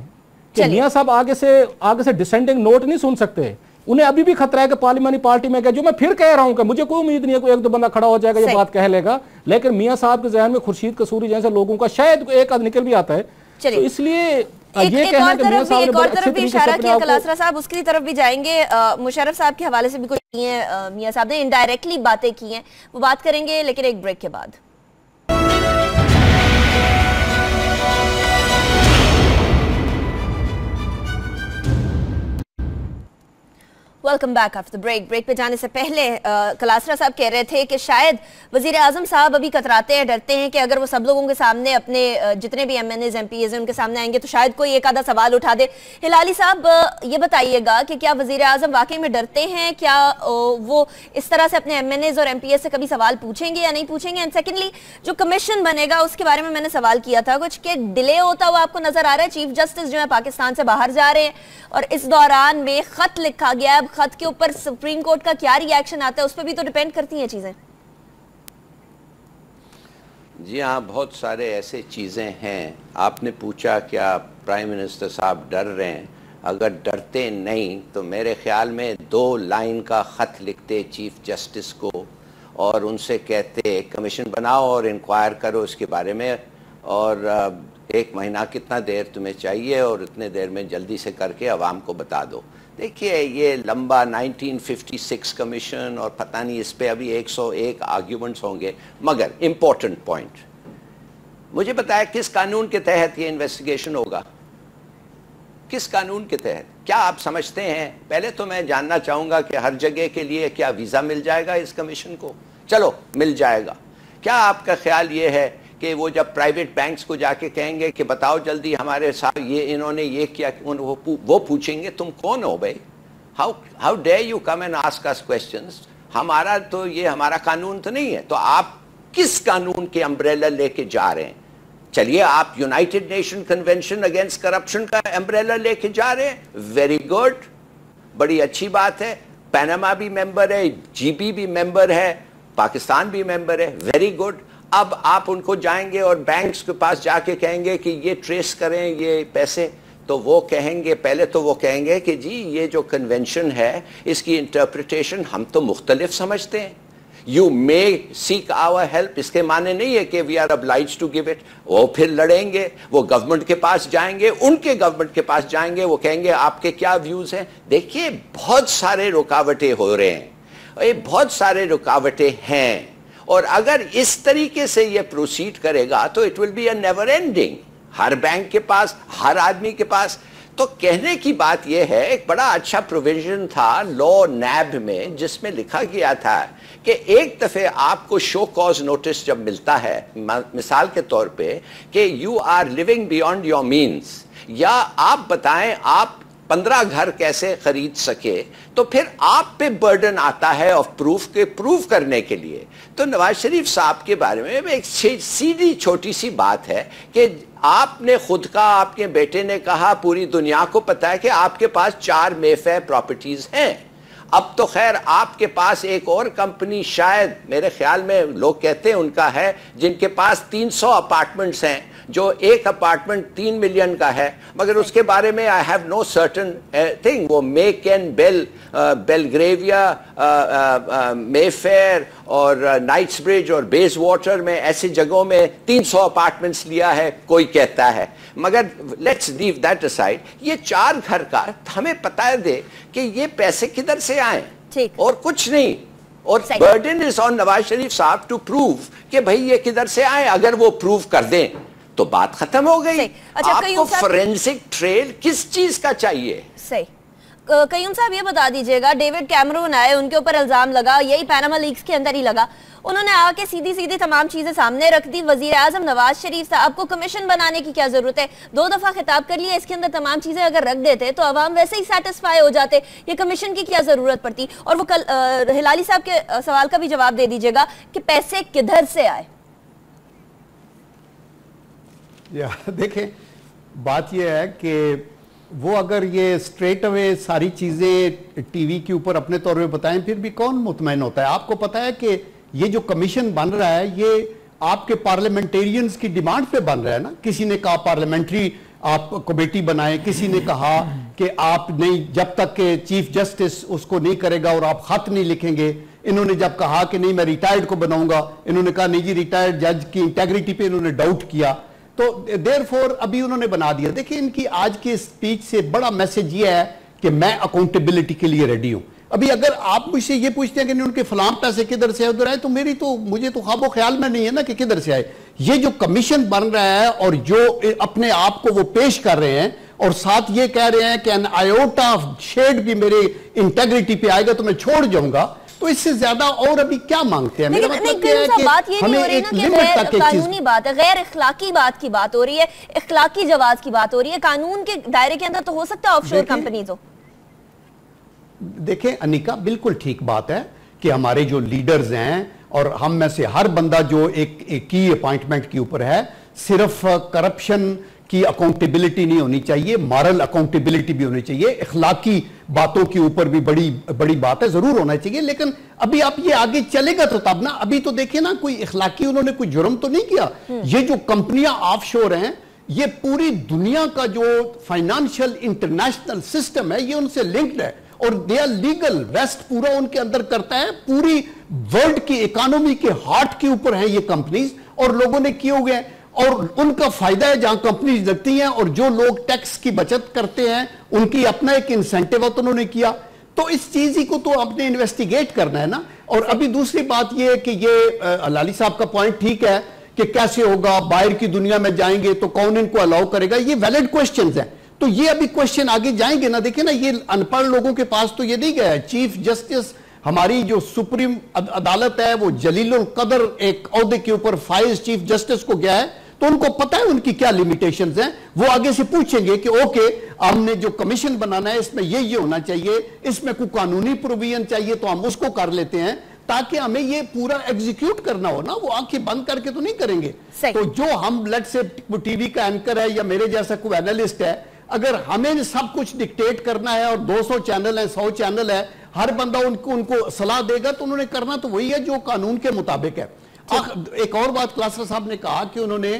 कि मियाँ साहब आगे से डिसेंडिंग नोट नहीं सुन सकते, उन्हें अभी भी खतरा है कि पार्लियामानी पार्टी में जो मैं फिर कह रहा हूं कि मुझे कोई उम्मीद नहीं है कोई एक दो बंदा खड़ा हो जाएगा ये बात कह लेगा, लेकिन मियाँ साहब के जहन में खुर्शीद कसूरी जैसे लोगों का शायद एक आध निकल भी आता है। तो इसलिए ये कहना कि मियाँ साहब ने बड़े अच्छे तरीके से अपने आप को कलासरा साहब उसकी तरफ भी जाएंगे, मुशर्रफ साहब के हवाले से भी कुछ मियाँ साहब ने इनडायरेक्टली बातें की हैं, वो बात करेंगे लेकिन एक ब्रेक के बाद। Welcome back after the break पे जाने से पहले कलासरा साहब कह रहे थे कि शायद वजीर आजम साहब अभी कतराते हैं, डरते हैं कि अगर वो सब लोगों के सामने अपने जितने भी MNAs MPs हैं उनके सामने आएंगे तो शायद कोई एक आधा सवाल उठा दे। हिलाली साहब ये बताइएगा कि क्या वजीर आजम वाकई में डरते हैं, क्या वो इस तरह से अपने MNAs और MPs से कभी सवाल पूछेंगे या नहीं पूछेंगे? एंड सेकेंडली जो कमीशन बनेगा उसके बारे में मैंने सवाल किया था, कुछ के डिले होता हुआ आपको नजर आ रहा है? चीफ जस्टिस जो है पाकिस्तान से बाहर जा रहे हैं और इस दौरान में खत लिखा गया है, खत के ऊपर सुप्रीम कोर्ट का क्या रिएक्शन आता है उस पर भी तो डिपेंड करती हैं चीजें। जी हाँ, बहुत सारे ऐसे चीज़ें हैं। आपने पूछा क्या प्राइम मिनिस्टर साहब डर रहे हैं, अगर डरते नहीं तो मेरे ख्याल में 2 लाइन का ख़त लिखते चीफ जस्टिस को और उनसे कहते कमीशन बनाओ और इंक्वायर करो इसके बारे में, और 1 महीना कितना देर तुम्हें चाहिए और इतने देर में जल्दी से करके अवाम को बता दो। देखिए ये लंबा 1956 कमीशन और पता नहीं इस पे अभी 101 आर्ग्यूमेंट्स होंगे, मगर इम्पोर्टेंट पॉइंट मुझे बताया किस कानून के तहत ये इन्वेस्टिगेशन होगा, किस कानून के तहत, क्या आप समझते हैं? पहले तो मैं जानना चाहूँगा कि हर जगह के लिए क्या वीज़ा मिल जाएगा इस कमीशन को? चलो मिल जाएगा, क्या आपका ख्याल ये है कि वो जब प्राइवेट बैंक्स को जाके कहेंगे कि बताओ जल्दी हमारे साथ ये इन्होंने ये किया, वो पूछेंगे तुम कौन हो भाई, how dare you come and ask us questions? हमारा तो ये हमारा कानून तो नहीं है, तो आप किस कानून के अम्ब्रेला लेके जा रहे हैं? चलिए आप United nation convention against corruption का अम्ब्रेला लेके जा रहे हैं, वेरी गुड, बड़ी अच्छी बात है। पनामा भी मेंबर है, GB भी मेंबर है, पाकिस्तान भी मेंबर है, वेरी गुड। अब आप उनको जाएंगे और बैंक्स के पास जाके कहेंगे कि ये ट्रेस करें ये पैसे, तो वो कहेंगे, पहले तो वो कहेंगे कि जी ये जो कन्वेंशन है इसकी इंटरप्रिटेशन हम तो मुख्तलिफ समझते हैं, you may seek our help, इसके माने नहीं है कि we are obliged to give it. वो फिर लड़ेंगे, वो गवर्नमेंट के पास जाएंगे, उनके गवर्नमेंट के पास जाएंगे, वो कहेंगे आपके क्या व्यूज हैं। देखिए बहुत सारे रुकावटें हो रहे हैं, ये बहुत सारे रुकावटें हैं, और अगर इस तरीके से ये प्रोसीड करेगा तो it will be a never ending, her bank के पास, हर आदमी के पास। तो कहने की बात यह है, एक बड़ा अच्छा प्रोविजन था लॉ नैब में जिसमें लिखा गया था कि एक दफे आपको शो कॉज नोटिस जब मिलता है, मिसाल के तौर पे कि you are living beyond your means, या आप बताएं आप 15 घर कैसे खरीद सके, तो फिर आप पे बर्डन आता है ऑफ प्रूफ के प्रूफ करने के लिए। तो नवाज शरीफ साहब के बारे में एक सीधी छोटी सी बात है कि आपने खुद का, आपके बेटे ने कहा पूरी दुनिया को पता है कि आपके पास 4 मेफेयर प्रॉपर्टीज हैं। अब तो खैर आपके पास एक और कंपनी शायद, मेरे ख्याल में लोग कहते हैं उनका है, जिनके पास 300 अपार्टमेंट्स हैं, जो एक अपार्टमेंट 3 मिलियन का है, मगर उसके बारे में I have know certain thing. वो मेकन, बेलग्रेविया, मेफेयर और नाइट्स ब्रिज और बेस वाटर में ऐसी जगहों में 300 अपार्टमेंट्स लिया है कोई कहता है। मगर लेट्स लीव दैट असाइड। ये 4 घर का हमें पता दे कि ये पैसे किधर से आए और कुछ नहीं। और burden is on Nawaz Sharif साहब टू प्रूव कि भाई ये किधर से आए। अगर वो प्रूव कर दें तो बात खत्म हो गई। अच्छा, आपको फोरेंसिक ट्रेल किस चीज का चाहिए? सही। कयूम साहब ये बता दीजिएगा, डेविड कैमरून आए, उनके ऊपर इल्जाम लगा, यही पैनामा लीक्स के अंदर ही लगा, उन्होंने आके सीधी सीधी तमाम चीजें सामने रख दी। वजीर आजम नवाज शरीफ साहब को कमीशन बनाने की क्या जरूरत है? 2 दफा खिताब कर लिया, इसके अंदर तमाम चीजें अगर रख देते तो अवाम वैसे ही सेटिस्फाई हो जाते, ये कमीशन की क्या जरूरत पड़ती? और वो कल हिलाली साहब के सवाल का भी जवाब दे दीजिएगा कि पैसे किधर से आए। देखें, बात यह है कि वो अगर ये स्ट्रेट अवे सारी चीजें टीवी के ऊपर अपने तौर पे बताएं, फिर भी कौन मुतमईन होता है? आपको पता है कि ये जो कमीशन बन रहा है ये आपके पार्लियामेंटेरियंस की डिमांड पे बन रहा है ना। किसी ने कहा पार्लियामेंट्री आप कमेटी बनाए, किसी ने कहा कि आप नहीं, जब तक के चीफ जस्टिस उसको नहीं करेगा और आप खत नहीं लिखेंगे। इन्होंने जब कहा कि नहीं मैं रिटायर्ड को बनाऊंगा, इन्होंने कहा नहीं जी रिटायर्ड जज की इंटेग्रिटी पे इन्होंने डाउट किया, तो देयरफॉर अभी उन्होंने बना दिया। देखिए, इनकी आज की स्पीच से बड़ा मैसेज ये है कि मैं अकाउंटेबिलिटी के लिए रेडी हूं। अभी अगर आप मुझसे ये पूछते हैं कि उनके फलाम पैसे किधर से उधर आए, तो मुझे तो ख्वाबो ख्याल में नहीं है ना कि किधर से आए। ये जो कमीशन बन रहा है और जो अपने आप को वो पेश कर रहे हैं और साथ ये कह रहे हैं कि एन आयोटा शेड भी मेरे इंटेग्रिटी पे आएगा तो मैं छोड़ जाऊंगा, तो इससे ज्यादा और अभी क्या मांगते हैं? मेरा मतलब ये है कि हमें एक लिमिट तक एक कानूनी बात है, गैर इखलाकी बात की बात हो रही है, इखलाकी जवाज की बात हो रही है। कानून के दायरे के अंदर तो हो सकता है ऑफशोर कंपनीज हो। देखें अनिका, बिल्कुल ठीक बात है कि हमारे जो लीडर्स हैं और हम में से हर बंदा जो एक की अपॉइंटमेंट के ऊपर है, सिर्फ करप्शन की अकाउंटेबिलिटी नहीं होनी चाहिए, मॉरल अकाउंटेबिलिटी भी होनी चाहिए। इखलाकी बातों के ऊपर भी बड़ी बात है, जरूर होना चाहिए। लेकिन अभी आप ये आगे चलेगा तो तब ना। अभी तो देखिए ना, कोई इखलाकी उन्होंने कोई जुर्म तो नहीं किया। ये जो कंपनियां ऑफशोर हैं, ये पूरी दुनिया का जो फाइनेंशियल इंटरनेशनल सिस्टम है ये उनसे लिंक्ड है और दे आर लीगल। वेस्ट पूरा उनके अंदर करता है, पूरी वर्ल्ड की इकोनॉमी के हार्ट के ऊपर है ये कंपनीज, और लोगों ने किए हुए हैं और उनका फायदा है जहां कंपनीज लगती हैं। और जो लोग टैक्स की बचत करते हैं उनकी अपना एक इंसेंटिव तो उन्होंने किया, तो इस चीज ही को तो आपने इन्वेस्टिगेट करना है ना। और अभी दूसरी बात यह है कि ये लाली साहब का पॉइंट ठीक है कि कैसे होगा, बाहर की दुनिया में जाएंगे तो कौन इनको अलाउ करेगा, ये वैलिड क्वेश्चंस हैं। तो ये अभी क्वेश्चन आगे जाएंगे ना। देखिए ना, ये अनपढ़ लोगों के पास तो ये नहीं गया है। चीफ जस्टिस हमारी जो सुप्रीम अदालत है वो जलीलुल कदर एक ओहदे के ऊपर फाइज चीफ जस्टिस को गया है, तो उनको पता है उनकी क्या लिमिटेशंस हैं। वो आगे से पूछेंगे कि ओके, हमने जो कमीशन बनाना है इसमें ये होना चाहिए, इसमें कोई कानूनी प्रोविजन चाहिए तो हम उसको कर लेते हैं, ताकि हमें ये पूरा एग्जीक्यूट करना हो ना। वो आंखें बंद करके तो नहीं करेंगे। तो जो हम लेट से टीवी का एंकर है या मेरे जैसा कोई एनालिस्ट है, अगर हमें सब कुछ डिक्टेट करना है और 200 चैनल है, 100 चैनल है, हर बंदा उनको सलाह देगा, तो उन्होंने करना तो वही है जो कानून के मुताबिक है। एक और बात क्लासर साहब ने कहा कि उन्होंने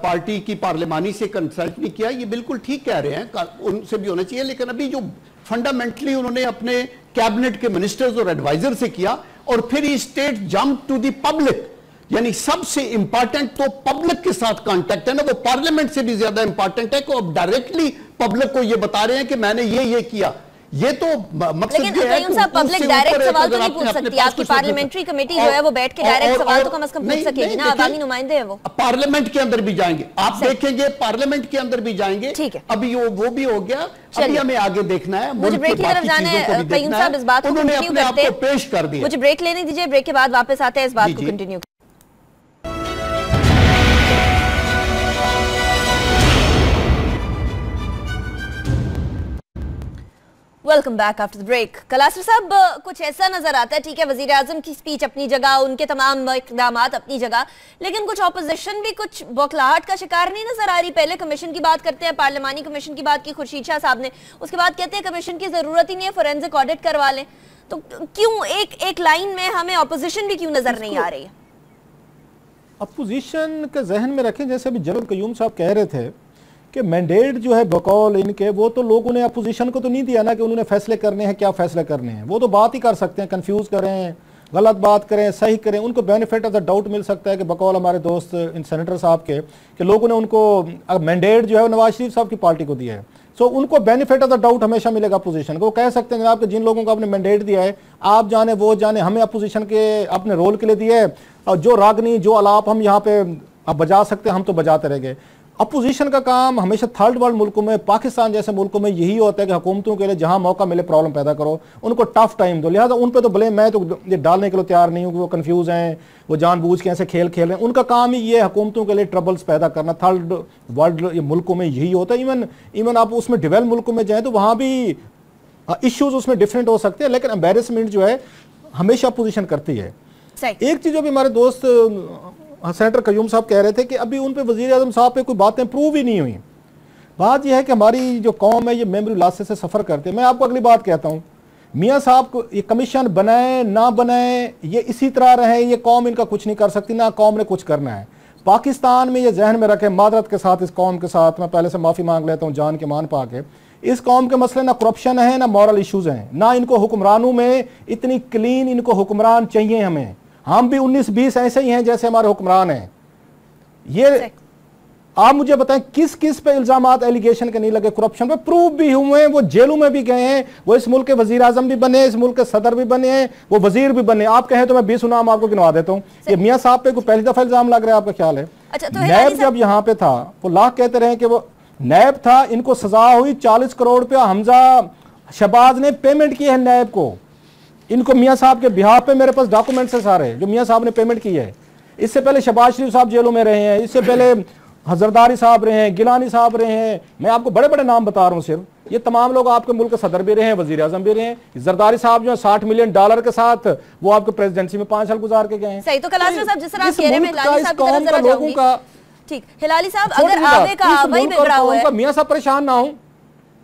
पार्टी की पार्लिमानी से कंसल्ट नहीं किया, ये बिल्कुल ठीक कह रहे हैं, उनसे भी होना चाहिए। लेकिन अभी जो फंडामेंटली उन्होंने अपने कैबिनेट के मिनिस्टर्स और एडवाइजर से किया और फिर he state jump to the public, यानी सबसे इंपॉर्टेंट तो पब्लिक के साथ कांटेक्ट है ना, वो पार्लियामेंट से भी ज्यादा इंपॉर्टेंट है कि अब डायरेक्टली पब्लिक को ये बता रहे हैं कि मैंने ये किया। ये तो मकसद ये है कि पब्लिक डायरेक्ट सवाल तो नहीं पूछ सकती। आपकी पार्लियामेंट्री कमेटी जो है वो बैठ के डायरेक्ट सवाल तो कम से कम पूछ सकेगी ना, अवामी नुमाइंदे हैं वो। पार्लियामेंट के अंदर भी जाएंगे, आप देखेंगे पार्लियामेंट के अंदर भी जाएंगे। ठीक है, अभी वो भी हो गया, अभी हमें आगे देखना है। मुझे ब्रेक की तरफ जाना है। कयूम साहब इस बात को कंटिन्यू करते हैं, पेश कर दिया। मुझे ब्रेक लेने दीजिए, ब्रेक के बाद वापस आते हैं, इस बात को continue. Welcome back after the break. कलासर साहब, कुछ ऐसा नजर आता है, ठीक है वजीर आजम की स्पीच अपनी जगह, उनके तमाम इक़दामात अपनी जगह, लेकिन कुछ ऑपोजिशन भी कुछ बौखलाहट का शिकार नहीं नजर आ रही। पहले कमीशन की बात करते हैं, पार्लियामानी कमीशन की बात की खुर्शीद शाह साहब ने, उसके बाद कहते हैं कमीशन की जरूरत ही नहीं है, फोरेंसिक ऑडिट करवा लें। तो क्यों एक लाइन में हमें ऑपोजिशन भी क्यों नजर नहीं आ रही है? अपोजिशन के जहन में रखें, जैसे अभी जनरल कयूम साहब कह रहे थे कि मैंडेट जो है बकौल इनके, वो तो लोगों ने अपोजिशन को तो नहीं दिया ना कि उन्होंने फैसले करने हैं, क्या फैसले करने हैं। वो तो बात ही कर सकते हैं, कंफ्यूज करें, गलत बात करें, सही करें, उनको बेनिफिट ऑफ द डाउट मिल सकता है कि बकौल हमारे दोस्त इन सेनेटर साहब के कि लोगों ने उनको मैंडेट जो है नवाज शरीफ साहब की पार्टी को दिया है। सो उनको बेनिफिट ऑफ द डाउट हमेशा मिलेगा अपोजिशन को। वो कह सकते हैं जनाब कि जिन लोगों को आपने मैंडेट दिया है, आप जाने वो जाने, हमें अपोजिशन के अपने रोल के लिए दिया है, और जो रागनी जो अलाप हम यहाँ पे अब बजा सकते हैं हम तो बजाते रह गए। अपोजिशन का काम हमेशा थर्ड वर्ल्ड मुल्कों में, पाकिस्तान जैसे मुल्कों में यही होता है कि हुकूमतों के लिए जहां मौका मिले प्रॉब्लम पैदा करो, उनको टफ टाइम दो। लिहाजा उन पे तो ब्लेम मैं तो ये डालने के लिए तैयार नहीं हूँ कि वो कंफ्यूज हैं, वो जानबूझ के ऐसे खेल खेल रहे हैं। उनका काम ही ये हुकूमतों के लिए ट्रबल्स पैदा करना। थर्ड वर्ल्ड मुल्कों में यही होता है। इवन आप उसमें डेवलप मुल्कों में जाएँ तो वहाँ भी इश्यूज उसमें डिफरेंट हो सकते हैं, लेकिन एम्बेरसमेंट जो है हमेशा अपोजिशन करती है। एक चीज जो भी हमारे दोस्त सेनेटर कयूम साहब कह रहे थे कि अभी उन पे वजीर आजम साहब पे कोई बातें प्रूव ही नहीं हुई। बात यह है कि हमारी जो कौम है ये मेमोरी लॉस से सफ़र करते हैं। मैं आपको अगली बात कहता हूँ, मियाँ साहब को ये कमीशन बनाए ना बनाए, ये इसी तरह रहे, ये कौम इनका कुछ नहीं कर सकती, ना कौम ने कुछ करना है। पाकिस्तान में ये जहन में रखें, मादरत के साथ इस कौम के साथ मैं पहले से माफ़ी मांग लेता हूँ जान के मान पा के, इस कौम के मसले ना करप्शन है ना मॉरल इश्यूज हैं, ना इनको हुक्मरानों में इतनी क्लीन इनको हुक्मरान चाहिए हमें। हम भी 19-20 ऐसे ही हैं जैसे हमारे हुक्मरान हैं। ये आप मुझे बताएं किस किस पे इल्जामात एलिगेशन के नहीं लगे, करप्शन पे प्रूफ भी हुए हैं, वो जेलों में भी गए हैं, वो इस मुल्क के वजीर आजम भी बने, इस मुल्क के सदर भी बने हैं, वो वजीर भी बने। आप कहें तो मैं 20 नाम आपको गिनवा देता हूँ। ये मियाँ साहब पे कोई पहली दफा इल्जाम लग रहा है, आपका ख्याल है? अच्छा, तो नैब जब यहाँ पे था वो लाख कहते रहे कि वो नैब था, इनको सजा हुई 40 करोड़ रुपया हमजा शहबाज ने पेमेंट की है नैब को। इनको मियाँ साहब के बिहाफ पे मेरे पास डॉक्यूमेंट्स है सारे जो मियाँ साहब ने पेमेंट की है। इससे पहले शहबाज शरीफ साहब जेलों में रहे हैं, इससे पहले हजरदारी साहब रहे हैं, गिलानी साहब रहे हैं, मैं आपको बड़े बड़े नाम बता रहा हूँ सिर्फ। ये तमाम लोग आपके मुल्क के सदर भी रहे हैं, वजीर आजम भी रहे हैं। जरदारी साहब जो है $60 मिलियन के साथ वो आपके प्रेसिडेंसी में 5 साल गुजार के गए हैं। सही। तो कलासरा साहब जिस तरह आप कह रहे हैं, हिलाली साहब की तरफ जरा जाऊंगी। ठीक, हिलाली साहब अगर आवे का आवाई बिगड़ा हुआ है, मियाँ साहब परेशान ना हो,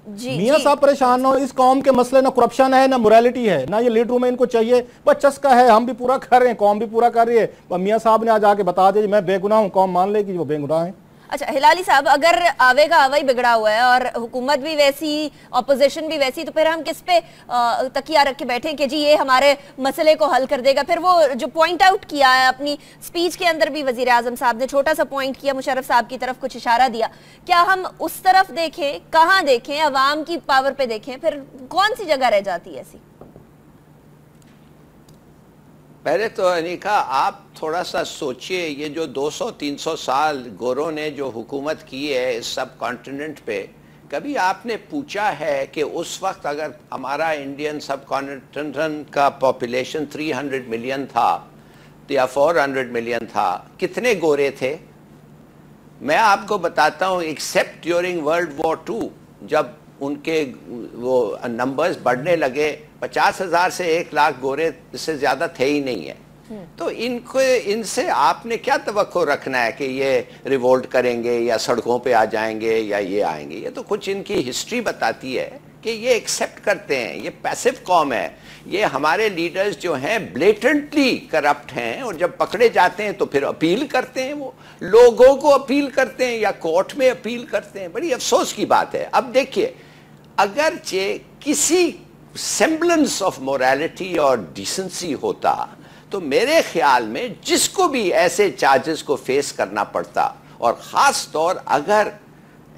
मियाँ साहब परेशान ना हो। इस कौम के मसले ना करप्शन है ना मोरालिटी है, ना ये लीडरों में इनको चाहिए बस चस्का है। हम भी पूरा कर रहे हैं, कौम भी पूरा कर रही है, पर मियाँ साहब ने आज आके बता दिया मैं बेगुनाह हूँ, कौम मान लेगी वो बेगुनाह है। अच्छा हिलाली साहब, अगर आवे का आवाई बिगड़ा हुआ है और हुकूमत भी वैसी, ऑपोजिशन भी वैसी, तो फिर हम किस पे तकिया रख के बैठे कि जी ये हमारे मसले को हल कर देगा? फिर वो जो पॉइंट आउट किया है अपनी स्पीच के अंदर भी वजीर आजम साहब ने, छोटा सा पॉइंट किया, मुशर्रफ साहब की तरफ कुछ इशारा दिया, क्या हम उस तरफ देखें, कहाँ देखें, अवाम की पावर पे देखें, फिर कौन सी जगह रह जाती है ऐसी? पहले तो अनीका आप थोड़ा सा सोचिए, ये जो 200-300 साल गोरों ने जो हुकूमत की है इस सब कॉन्टिनेंट पे, कभी आपने पूछा है कि उस वक्त अगर हमारा इंडियन सब कॉन्टिनेंट का पॉपुलेशन 300 मिलियन था या 400 मिलियन था, कितने गोरे थे? मैं आपको बताता हूँ, एक्सेप्ट ड्यूरिंग वर्ल्ड वॉर 2 जब उनके वो नंबर्स बढ़ने लगे, 50,000 से 1 लाख गोरे, इससे ज़्यादा थे ही नहीं है। तो इनसे आपने क्या तवक्को रखना है कि ये रिवोल्ट करेंगे या सड़कों पे आ जाएंगे या ये आएंगे? ये तो कुछ इनकी हिस्ट्री बताती है कि ये एक्सेप्ट करते हैं, ये पैसिव कौम है। ये हमारे लीडर्स जो हैं ब्लेटेंटली करप्ट हैं, और जब पकड़े जाते हैं तो फिर अपील करते हैं, वो लोगों को अपील करते हैं या कोर्ट में अपील करते हैं। बड़ी अफसोस की बात है। अब देखिए, अगरचे किसी सेम्बलेंस ऑफ मोरालिटी और डिसेंसी होता तो मेरे ख्याल में जिसको भी ऐसे चार्जेस को फेस करना पड़ता, और ख़ास तौर अगर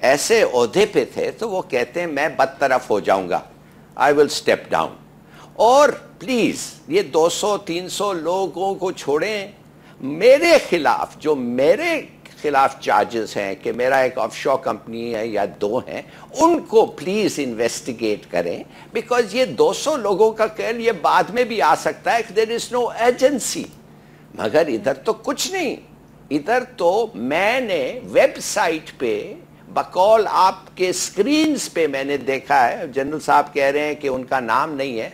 ऐसे ओहदे पे थे, तो वो कहते हैं मैं बदतरफ हो जाऊंगा, आई विल स्टेप डाउन। और प्लीज़ ये 200-300 लोगों को छोड़ें, मेरे खिलाफ जो मेरे खिलाफ चार्जेस हैं कि मेरा एक ऑफशोर कंपनी है या 2 हैं, उनको प्लीज इन्वेस्टिगेट करें, बिकॉज ये 200 लोगों का केस ये बाद में भी आ सकता है, देयर इज नो एजेंसी। मगर इधर तो कुछ नहीं, इधर तो मैंने वेबसाइट पे बकौल आपके स्क्रीन्स पे मैंने देखा है, जनरल साहब कह रहे हैं कि उनका नाम नहीं है,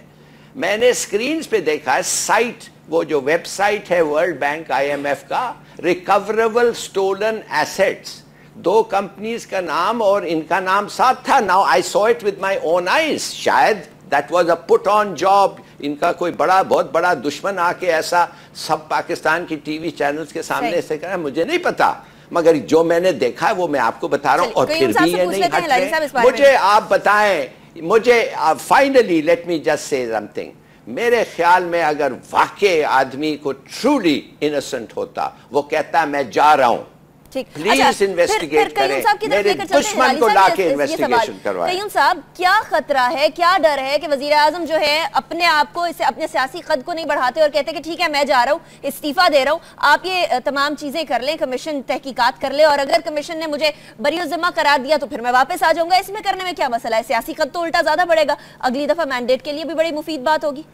मैंने स्क्रीन्स पे देखा है साइट, वो जो वेबसाइट है वर्ल्ड बैंक IMF का, रिकवरेबल स्टोलन एसेट्स, 2 कंपनीज का नाम और इनका नाम साथ था। Now I saw it with my own eyes, शायद that was a put on job. इनका कोई बहुत बड़ा दुश्मन आके ऐसा सब पाकिस्तान की टीवी चैनल्स के सामने ऐसे करा, मुझे नहीं पता, मगर जो मैंने देखा है वो मैं आपको बता रहा हूँ। और फिर भी ये नहीं हट रहे। मुझे आप बताएं, मुझे finally let me just say something, मेरे ख्याल में अगर वाकई आदमी को ट्रूली इनोसेंट होता, वो कहता मैं जा रहा हूं, प्लीज इन्वेस्टिगेट करें, मेरे दुश्मन को लाके इन्वेस्टिगेशन करवाएं। कयूम साहब, क्या खतरा है, क्या डर है कि वजीर आजम जो है अपने आप को, इसे अपने सियासी कद को नहीं बढ़ाते और कहते कि ठीक है मैं जा रहा हूँ, इस्तीफा दे रहा हूँ, आप ये तमाम चीजें कर लें, कमीशन तहकीकात कर ले, और अगर कमीशन ने मुझे बरी-उज़्ज़िम्मा करार दिया तो फिर मैं वापस आ जाऊंगा। इसमें करने में क्या मसला है? सियासी कद तो उल्टा ज्यादा बढ़ेगा, अगली दफा मैंडेट के लिए भी बड़ी मुफीद बात होगी।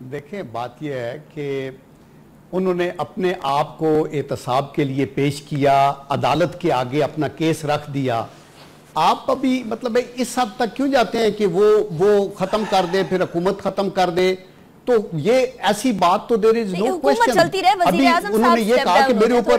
देखें, बात यह है कि उन्होंने अपने आप को एहतसाब के लिए पेश किया, अदालत के आगे अपना केस रख दिया। आप अभी मतलब इस हद तक क्यों जाते हैं कि वो खत्म कर दे, फिर हुकूमत खत्म कर दे? तो ये ऐसी बात तो देयर इज नो क्वेश्चन। अभी उन्होंने ये कहा कि मेरे ऊपर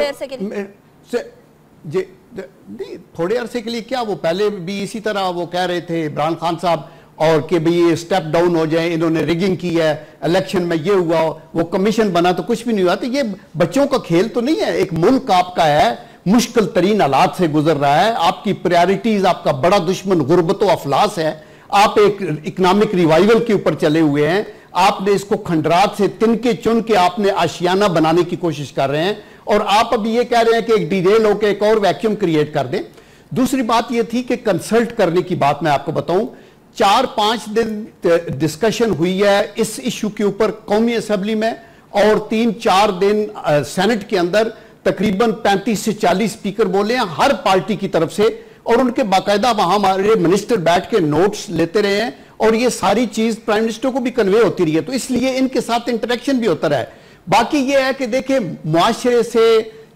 थोड़े अरसे के लिए, क्या वो पहले भी इसी तरह वो कह रहे थे इमरान खान साहब, और कि भाई ये स्टेप डाउन हो जाए, इन्होंने रिगिंग की है, इलेक्शन में ये हुआ, वो कमीशन बना तो कुछ भी नहीं हुआ। तो ये बच्चों का खेल तो नहीं है। एक मुल्क आपका है, मुश्किल तरीन हालात से गुजर रहा है, आपकी प्रायोरिटीज, आपका बड़ा दुश्मन गुर्बत अफलास है, आप एक इकोनॉमिक रिवाइवल के ऊपर चले हुए हैं, आपने इसको खंडरात से तिनके चुन के आपने आशियाना बनाने की कोशिश कर रहे हैं, और आप अभी ये कह रहे हैं कि एक डिरेल होकर एक और वैक्यूम क्रिएट कर दें। दूसरी बात यह थी कि कंसल्ट करने की बात मैं आपको बताऊं, 4-5 दिन डिस्कशन हुई है इस इशू के ऊपर कौमी असेंबली में, और 3-4 दिन सेनेट के अंदर तकरीबन 35 से 40 स्पीकर बोले हैं हर पार्टी की तरफ से, और उनके बाकायदा वहां हमारे मिनिस्टर बैठ के नोट्स लेते रहे हैं, और ये सारी चीज प्राइम मिनिस्टर को भी कन्वे होती रही है, तो इसलिए इनके साथ इंटरेक्शन भी होता रहा है। बाकी ये है कि देखिए, मुआशरे से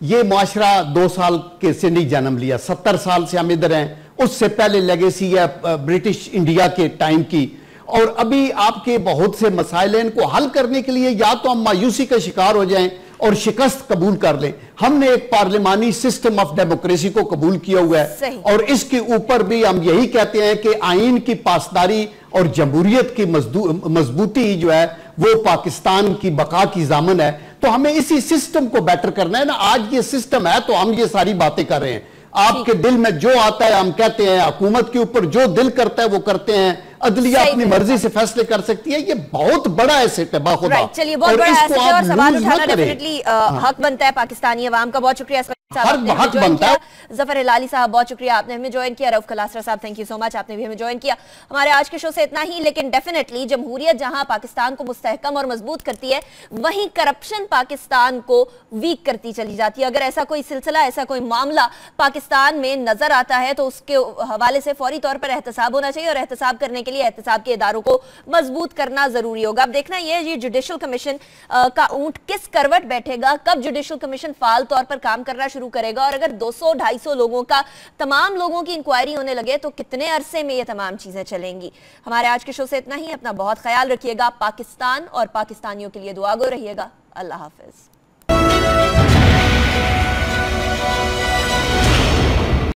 ये मुआशरा 2 साल के से नहीं जन्म लिया, 70 साल से हम इधर हैं, उससे पहले लेगेसी है ब्रिटिश इंडिया के टाइम की, और अभी आपके बहुत से मसाइल हैं, इनको हल करने के लिए या तो हम मायूसी का शिकार हो जाएं और शिकस्त कबूल कर लें। हमने एक पार्लिमानी सिस्टम ऑफ डेमोक्रेसी को कबूल किया हुआ है, और इसके ऊपर भी हम यही कहते हैं कि आईन की पासदारी और जमहूरियत की मजबूती जो है वो पाकिस्तान की बका की जामन है। तो हमें इसी सिस्टम को बेटर करना है ना। आज ये सिस्टम है तो हम ये सारी बातें कर रहे हैं, आपके दिल में जो आता है हम कहते हैं, हुकूमत के ऊपर जो दिल करता है वो करते हैं, अदलिया अपनी मर्जी से फैसले कर सकती है। ये बहुत बड़ा एसेट है बाखुदा। चलिए, बहुत बड़ा एसेट है और सवाल उठाना डेफिनेटली हक बनता है पाकिस्तानी अवाम का। बहुत शुक्रिया हक बनता है। जफर हिलाली साहब, बहुत शुक्रिया, आपने हमें ज्वाइन किया। रऊफ कलासरा साहब, थैंक यू सो मच, आपने भी हमें ज्वाइन किया। हमारे आज के शो से इतना ही, लेकिन डेफिनेटली जमहूरियत जहां पाकिस्तान को मुस्तहकम और मजबूत करती है, वहीं करप्शन पाकिस्तान को वीक करती चली जाती है। अगर ऐसा कोई सिलसिला, ऐसा कोई मामला पाकिस्तान में नजर आता है तो उसके हवाले से फौरी तौर पर एहतसाब होना चाहिए, और एहतसाब करने के लिए एहतसाब के इदारों को मजबूत करना जरूरी होगा। अब देखना ये जुडिशल कमीशन का ऊंट किस करवट बैठेगा, कब जुडिशल कमीशन फाल तौर पर काम करना शुरू करेगा, और अगर 200-250 लोगों का, तमाम लोगों की इंक्वायरी होने लगे तो कितने अरसे में ये तमाम चीजें चलेंगी। हमारे आज के शो से इतना ही। अपना बहुत ख्याल रखिएगा। पाकिस्तान और पाकिस्तानियों के लिए दुआ गो रहिएगा। अल्लाह हाफिज।